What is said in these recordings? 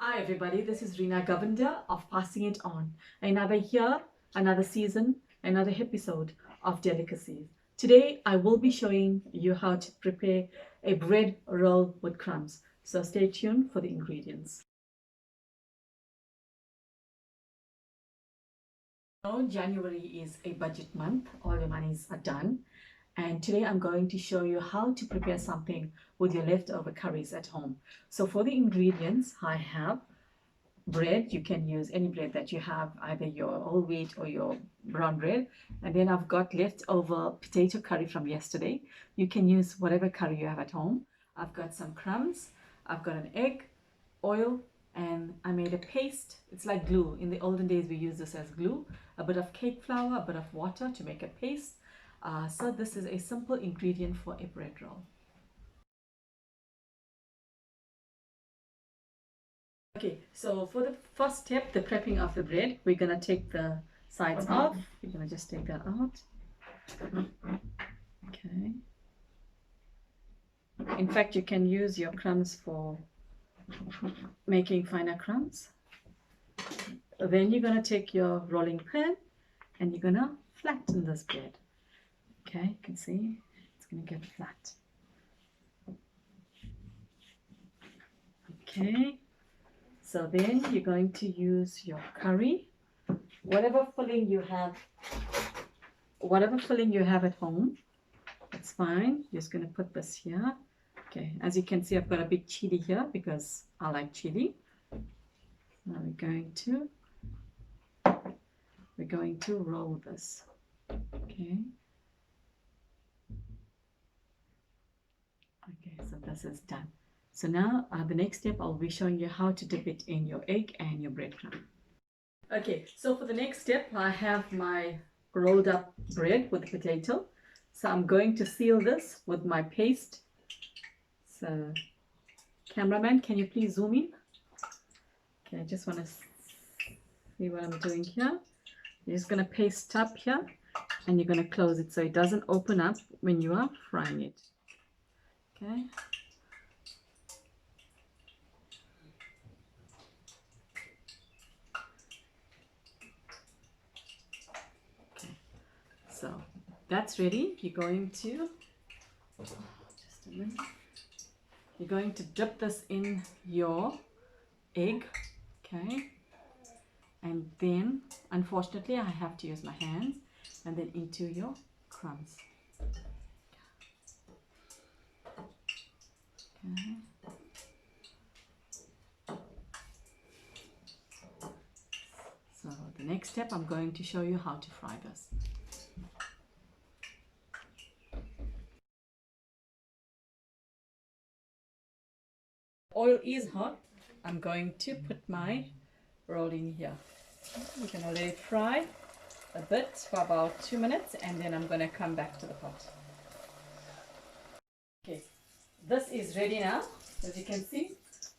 Hi everybody, this is Reena of Passing It On. Another year, another season, another episode of Delicacies. Today I will be showing you how to prepare a bread roll with crumbs. So stay tuned for the ingredients. Now January is a budget month, all your monies are done. And today I'm going to show you how to prepare something with your leftover curries at home. So for the ingredients, I have bread. You can use any bread that you have, either your whole wheat or your brown bread. And then I've got leftover potato curry from yesterday. You can use whatever curry you have at home. I've got some crumbs, I've got an egg, oil, and I made a paste. It's like glue. In the olden days we used this as glue. A bit of cake flour, a bit of water to make a paste. So this is a simple ingredient for a bread roll. Okay, so for the first step, the prepping of the bread, we're going to take the sides off. We're going to just take that out. Okay. In fact, you can use your crumbs for making finer crumbs. Then you're going to take your rolling pin and you're going to flatten this bread. Okay, you can see it's going to get flat. Okay. So then you're going to use your curry, whatever filling you have at home, that's fine. Just going to put this here. Okay, as you can see, I've got a big chili here because I like chili. Now we're going to roll this. Okay. Okay, so this is done. So now the next step, I'll be showing you how to dip it in your egg and your breadcrumb. Okay, so for the next step, I have my rolled up bread with potato. So I'm going to seal this with my paste. So cameraman, can you please zoom in? Okay, I just want to see what I'm doing here. You're just going to paste up here and you're going to close it so it doesn't open up when you are frying it. Okay. So that's ready. You're going to just a minute. You're going to dip this in your egg, okay? And then, unfortunately, I have to use my hands, and then into your crumbs. Okay. So the next step, I'm going to show you how to fry this. Oil is hot. I'm going to put my roll in here. I'm going to let it fry a bit for about 2 minutes and then I'm going to come back to the pot. Okay, this is ready now, as you can see,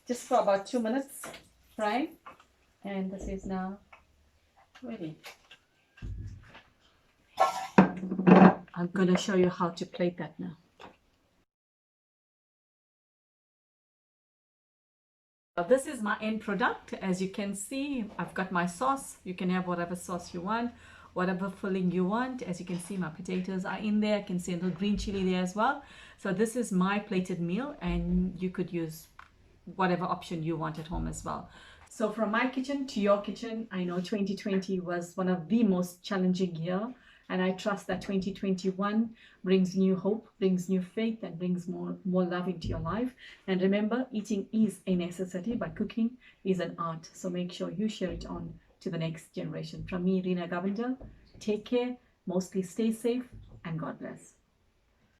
just for about 2 minutes frying, and this is now ready. I'm going to show you how to plate that now. This is my end product. As you can see, I've got my sauce. You can have whatever sauce you want, whatever filling you want. As you can see, my potatoes are in there. I can see a little green chili there as well. So this is my plated meal, and you could use whatever option you want at home as well. So from my kitchen to your kitchen, I know 2020 was one of the most challenging year, and I trust that 2021 brings new hope, brings new faith, and brings more love into your life. And remember, eating is a necessity, but cooking is an art. So make sure you share it on to the next generation. From me, Reena, take care, mostly stay safe, and God bless.